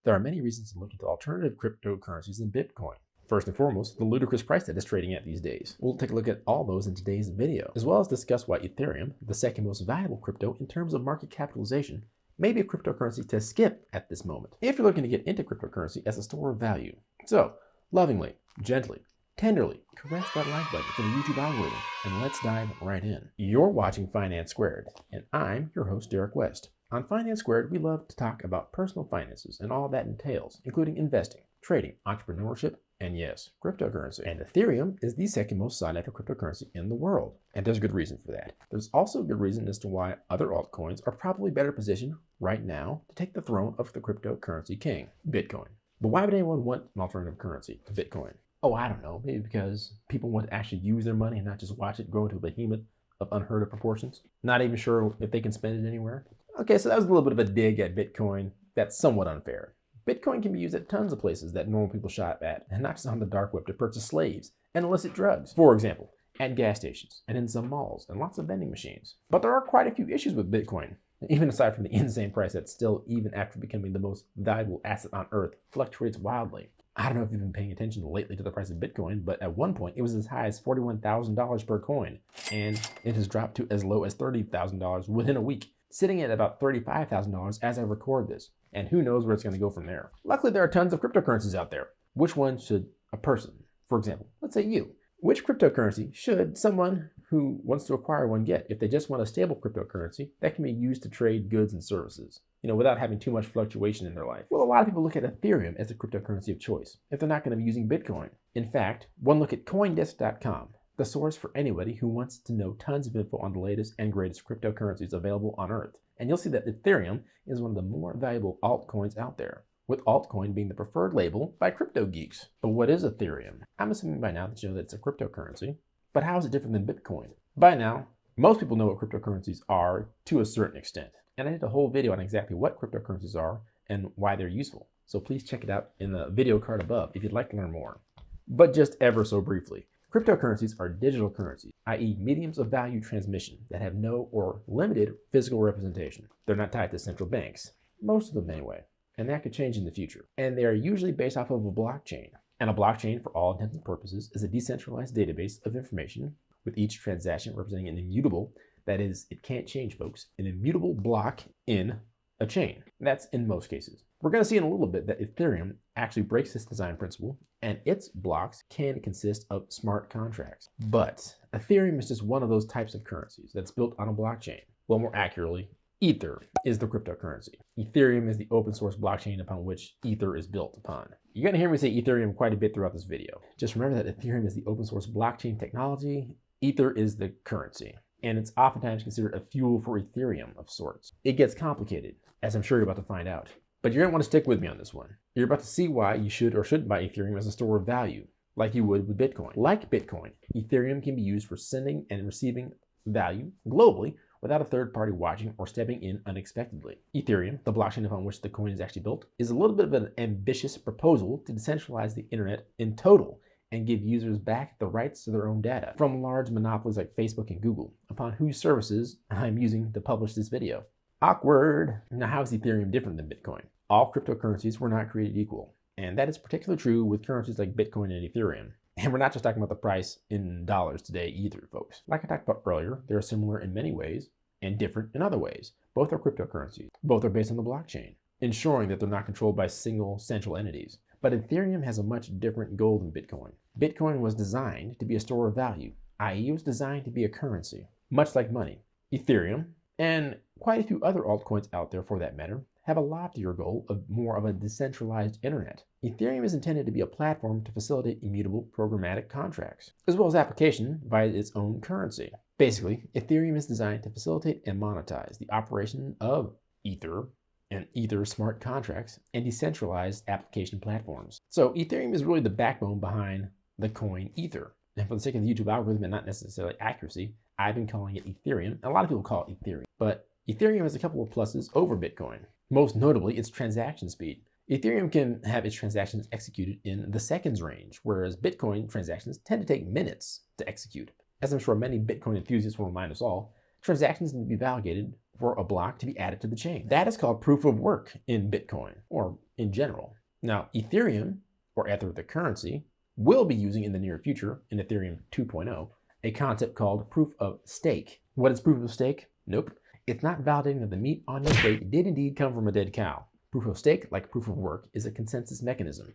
There are many reasons to look into alternative cryptocurrencies than Bitcoin. First and foremost, the ludicrous price that it's trading at these days. We'll take a look at all those in today's video, as well as discuss why Ethereum, the second most valuable crypto in terms of market capitalization, may be a cryptocurrency to skip at this moment, if you're looking to get into cryptocurrency as a store of value. So, lovingly, gently, tenderly, caress that like button for the YouTube algorithm, and let's dive right in. You're watching Finance Squared, and I'm your host, Derek West. On Finance Squared, we love to talk about personal finances and all that entails, including investing, trading, entrepreneurship, and yes, cryptocurrency. And Ethereum is the second most sought after cryptocurrency in the world. And there's good reason for that. There's also a good reason as to why other altcoins are probably better positioned right now to take the throne of the cryptocurrency king, Bitcoin. But why would anyone want an alternative currency to Bitcoin? Oh, I don't know, maybe because people want to actually use their money and not just watch it grow into a behemoth of unheard of proportions. Not even sure if they can spend it anywhere. Okay, so that was a little bit of a dig at Bitcoin. That's somewhat unfair. Bitcoin can be used at tons of places that normal people shop at, and not just on the dark web to purchase slaves and illicit drugs. For example, at gas stations and in some malls and lots of vending machines. But there are quite a few issues with Bitcoin, even aside from the insane price that still, even after becoming the most valuable asset on earth, fluctuates wildly. I don't know if you've been paying attention lately to the price of Bitcoin, but at one point it was as high as $41,000 per coin, and it has dropped to as low as $30,000 within a week, sitting at about $35,000 as I record this. And who knows where it's going to go from there. Luckily, there are tons of cryptocurrencies out there. Which one should a person, for example, let's say you, which cryptocurrency should someone who wants to acquire one get if they just want a stable cryptocurrency that can be used to trade goods and services, without having too much fluctuation in their life? Well, a lot of people look at Ethereum as the cryptocurrency of choice if they're not going to be using Bitcoin. In fact, one look at Coindesk.com, the source for anybody who wants to know tons of info on the latest and greatest cryptocurrencies available on Earth. And you'll see that Ethereum is one of the more valuable altcoins out there, with altcoin being the preferred label by crypto geeks. But what is Ethereum? I'm assuming by now that you know that it's a cryptocurrency, but how is it different than Bitcoin? By now, most people know what cryptocurrencies are to a certain extent, and I did a whole video on exactly what cryptocurrencies are and why they're useful. So please check it out in the video card above if you'd like to learn more. But just ever so briefly, cryptocurrencies are digital currencies, i.e. mediums of value transmission that have no or limited physical representation. They're not tied to central banks, most of them anyway, and that could change in the future. And they are usually based off of a blockchain. And a blockchain, for all intents and purposes, is a decentralized database of information with each transaction representing an immutable, that is, it can't change, folks, an immutable block in a chain. That's in most cases. We're going to see in a little bit that Ethereum actually breaks this design principle, and its blocks can consist of smart contracts. But Ethereum is just one of those types of currencies that's built on a blockchain. Well, more accurately, Ether is the cryptocurrency. Ethereum is the open source blockchain upon which Ether is built upon. You're going to hear me say Ethereum quite a bit throughout this video. Just remember that Ethereum is the open source blockchain technology. Ether is the currency, and it's oftentimes considered a fuel for Ethereum of sorts. It gets complicated, as I'm sure you're about to find out. But you're going to want to stick with me on this one. You're about to see why you should or shouldn't buy Ethereum as a store of value, like you would with Bitcoin. Like Bitcoin, Ethereum can be used for sending and receiving value globally without a third party watching or stepping in unexpectedly. Ethereum, the blockchain upon which the coin is actually built, is a little bit of an ambitious proposal to decentralize the internet in total and give users back the rights to their own data from large monopolies like Facebook and Google, upon whose services I'm using to publish this video. Awkward. Now, how is Ethereum different than Bitcoin? All cryptocurrencies were not created equal, and that is particularly true with currencies like Bitcoin and Ethereum. And we're not just talking about the price in dollars today either, folks. Like I talked about earlier, they're similar in many ways and different in other ways. Both are cryptocurrencies. Both are based on the blockchain, ensuring that they're not controlled by single central entities. But Ethereum has a much different goal than Bitcoin. Bitcoin was designed to be a store of value, i.e. it was designed to be a currency, much like money. Ethereum, and quite a few other altcoins out there for that matter, have a loftier goal of more of a decentralized internet. Ethereum is intended to be a platform to facilitate immutable programmatic contracts, as well as application via its own currency. Basically, Ethereum is designed to facilitate and monetize the operation of Ether and Ether smart contracts and decentralized application platforms. So Ethereum is really the backbone behind the coin Ether. And for the sake of the YouTube algorithm and not necessarily accuracy, I've been calling it Ethereum. A lot of people call it Ethereum, but Ethereum has a couple of pluses over Bitcoin. Most notably, its transaction speed. Ethereum can have its transactions executed in the seconds range, whereas Bitcoin transactions tend to take minutes to execute. As I'm sure many Bitcoin enthusiasts will remind us all, transactions need to be validated for a block to be added to the chain. That is called proof of work in Bitcoin, or in general. Now, Ethereum, or Ether the currency, will be using in the near future, in Ethereum 2.0, a concept called proof of stake. What is proof of stake? Nope. It's not validating that the meat on your plate did indeed come from a dead cow. Proof of stake, like proof of work, is a consensus mechanism.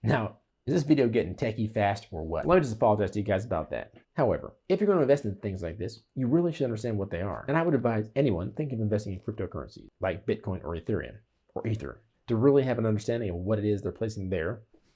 Now, is this video getting techie fast or what? Let me just apologize to you guys about that. However, if you're going to invest in things like this, you really should understand what they are. And I would advise anyone thinking of investing in cryptocurrencies like Bitcoin or Ethereum or Ether to really have an understanding of what it is they're placing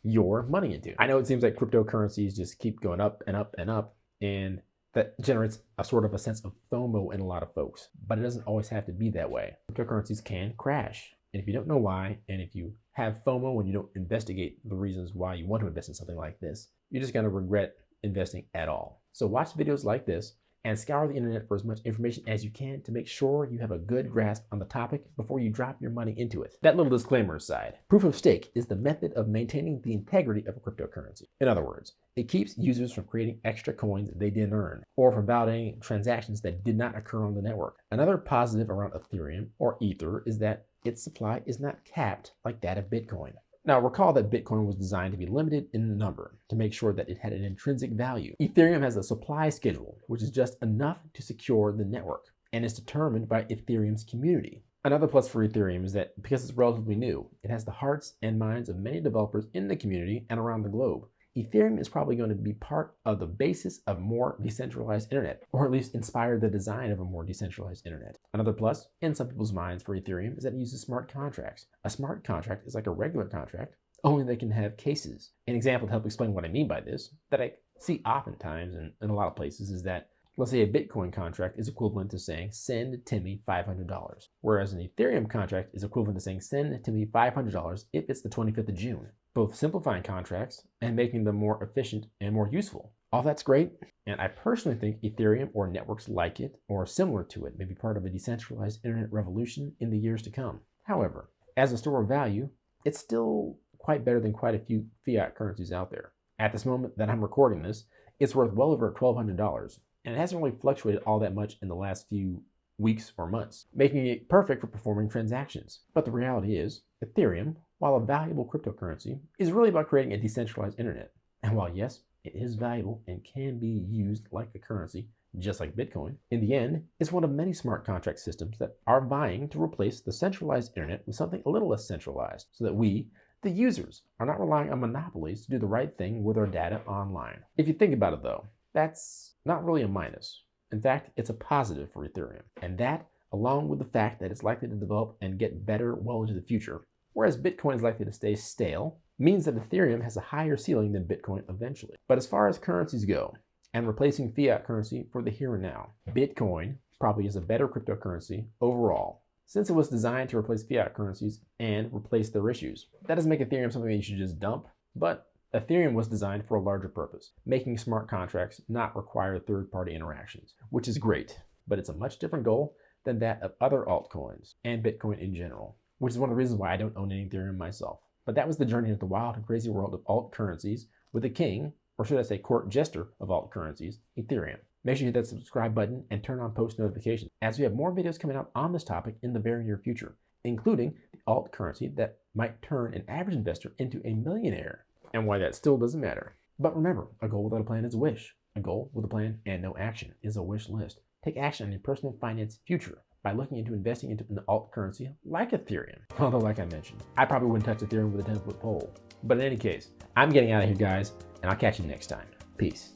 your money into. I know it seems like cryptocurrencies just keep going up and up and up, and that generates a sort of a sense of FOMO in a lot of folks, but it doesn't always have to be that way. Cryptocurrencies can crash. And if you don't know why, and if you have FOMO when you don't investigate the reasons why you want to invest in something like this, you're just going to regret investing at all. So watch videos like this and scour the internet for as much information as you can to make sure you have a good grasp on the topic before you drop your money into it. That little disclaimer aside, proof of stake is the method of maintaining the integrity of a cryptocurrency. In other words, it keeps users from creating extra coins they didn't earn, or from validating transactions that did not occur on the network. Another positive around Ethereum or Ether is that its supply is not capped like that of Bitcoin. Now, recall that Bitcoin was designed to be limited in number to make sure that it had an intrinsic value. Ethereum has a supply schedule, which is just enough to secure the network and is determined by Ethereum's community. Another plus for Ethereum is that because it's relatively new, it has the hearts and minds of many developers in the community and around the globe. Ethereum is probably going to be part of the basis of more decentralized internet, or at least inspire the design of a more decentralized internet. Another plus in some people's minds for Ethereum is that it uses smart contracts. A smart contract is like a regular contract, only they can have cases. An example to help explain what I mean by this, that I see oftentimes in a lot of places, is that let's say a Bitcoin contract is equivalent to saying, send Timmy $500, whereas an Ethereum contract is equivalent to saying, send Timmy $500 if it's the 25th of June. Both simplifying contracts and making them more efficient and more useful. All that's great, and I personally think Ethereum or networks like it or similar to it may be part of a decentralized internet revolution in the years to come. However, as a store of value, it's still quite better than quite a few fiat currencies out there. At this moment that I'm recording this, it's worth well over $1,200, and it hasn't really fluctuated all that much in the last few weeks or months, making it perfect for performing transactions. But the reality is, Ethereum, while a valuable cryptocurrency, is really about creating a decentralized internet. And while yes, it is valuable and can be used like a currency, just like Bitcoin, in the end, it's one of many smart contract systems that are vying to replace the centralized internet with something a little less centralized, so that we, the users, are not relying on monopolies to do the right thing with our data online. If you think about it though, that's not really a minus. In fact, it's a positive for Ethereum. And that, along with the fact that it's likely to develop and get better well into the future, whereas Bitcoin is likely to stay stale, means that Ethereum has a higher ceiling than Bitcoin eventually. But as far as currencies go, and replacing fiat currency for the here and now, Bitcoin probably is a better cryptocurrency overall, since it was designed to replace fiat currencies and replace their issues. That doesn't make Ethereum something that you should just dump, but Ethereum was designed for a larger purpose, making smart contracts not require third-party interactions, which is great, but it's a much different goal than that of other altcoins and Bitcoin in general, which is one of the reasons why I don't own any Ethereum myself. But that was the journey into the wild and crazy world of alt currencies with the king, or should I say court jester of alt currencies, Ethereum. Make sure you hit that subscribe button and turn on post notifications, as we have more videos coming out on this topic in the very near future, including the alt currency that might turn an average investor into a millionaire, and why that still doesn't matter. But remember, a goal without a plan is a wish. A goal with a plan and no action is a wish list. Take action on your personal finance future by looking into investing into an alt currency like Ethereum. Although, like I mentioned, I probably wouldn't touch Ethereum with a 10-foot pole. But in any case, I'm getting out of here, guys, and I'll catch you next time. Peace.